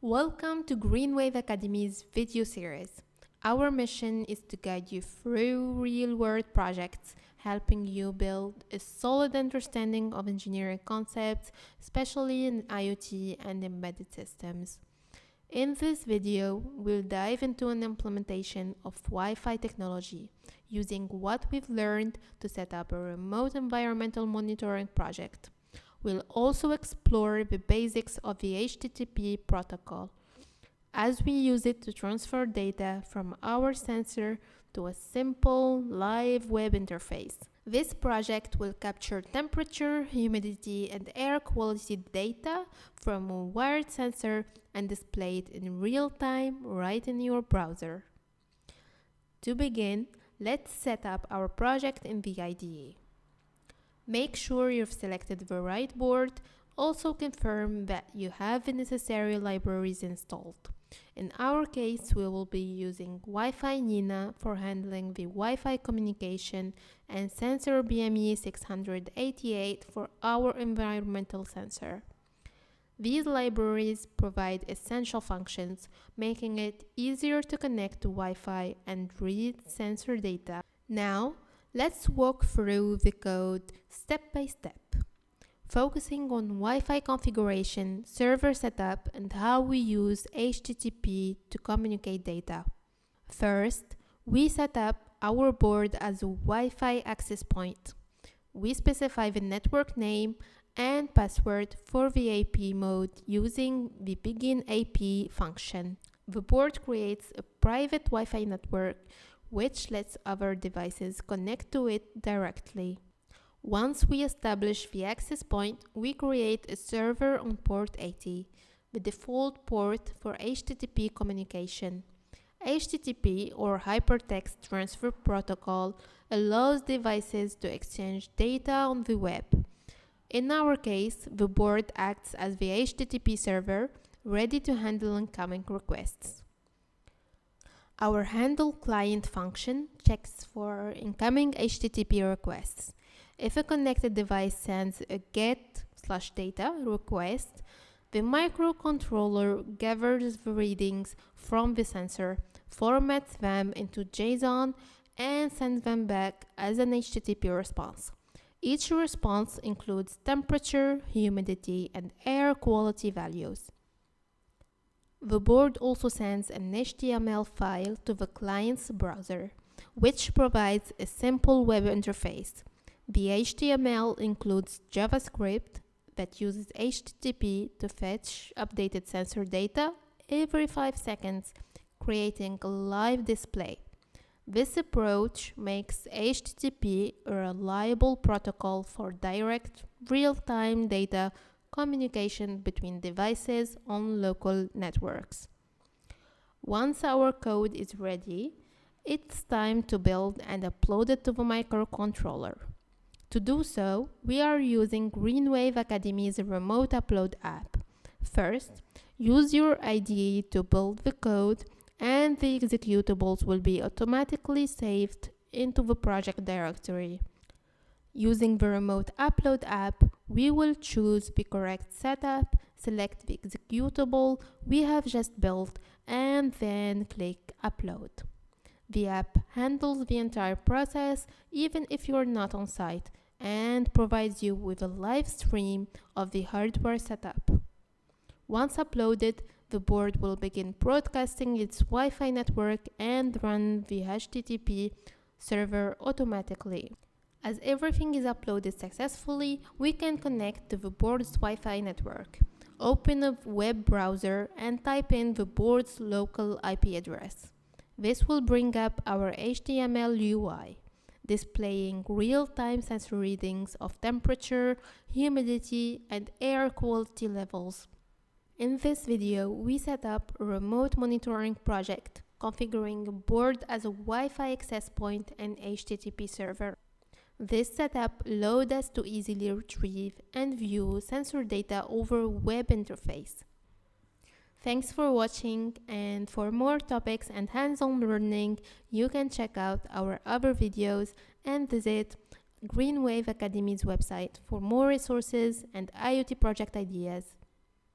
Welcome to Greenwave Academy's video series. Our mission is to guide you through real-world projects, helping you build a solid understanding of engineering concepts, especially in IoT and embedded systems. In this video, we'll dive into an implementation of Wi-Fi technology, using what we've learned to set up a remote environmental monitoring project. We'll also explore the basics of the HTTP protocol, as we use it to transfer data from our sensor to a simple live web interface. This project will capture temperature, humidity, and air quality data from a wired sensor and display it in real time right in your browser. To begin, let's set up our project in the IDE. Make sure you've selected the right board. Also confirm that you have the necessary libraries installed. In our case, we will be using Wi-Fi Nina for handling the Wi-Fi communication and Sensor BME 688 for our environmental sensor. These libraries provide essential functions, making it easier to connect to Wi-Fi and read sensor data. Now, let's walk through the code step by step, focusing on Wi-Fi configuration, server setup, and how we use HTTP to communicate data. First, we set up our board as a Wi-Fi access point. We specify the network name and password for the AP mode using the begin AP function. The board creates a private Wi-Fi network which lets other devices connect to it directly. Once we establish the access point, we create a server on port 80, the default port for HTTP communication. HTTP, or Hypertext Transfer Protocol, allows devices to exchange data on the web. In our case, the board acts as the HTTP server, ready to handle incoming requests. Our handle client function checks for incoming HTTP requests. If a connected device sends a get/data request, the microcontroller gathers the readings from the sensor, formats them into JSON, and sends them back as an HTTP response. Each response includes temperature, humidity, and air quality values. The board also sends an HTML file to the client's browser, which provides a simple web interface. The HTML includes JavaScript that uses HTTP to fetch updated sensor data every 5 seconds, creating a live display. This approach makes HTTP a reliable protocol for direct, real-time data communication between devices on local networks. Once our code is ready, it's time to build and upload it to the microcontroller. To do so, we are using Greenwave Academy's remote upload app. First, use your IDE to build the code, and the executables will be automatically saved into the project directory. Using the remote upload app, we will choose the correct setup, select the executable we have just built, and then click Upload. The app handles the entire process even if you are not on site and provides you with a live stream of the hardware setup. Once uploaded, the board will begin broadcasting its Wi-Fi network and run the HTTP server automatically. As everything is uploaded successfully, we can connect to the board's Wi-Fi network. Open a web browser and type in the board's local IP address. This will bring up our HTML UI, displaying real-time sensor readings of temperature, humidity, and air quality levels. In this video, we set up a remote monitoring project, configuring a board as a Wi-Fi access point and HTTP server. This setup allowed us to easily retrieve and view sensor data over a web interface. Thanks for watching, and for more topics and hands-on learning, you can check out our other videos and visit Greenwave Academy's website for more resources and IoT project ideas.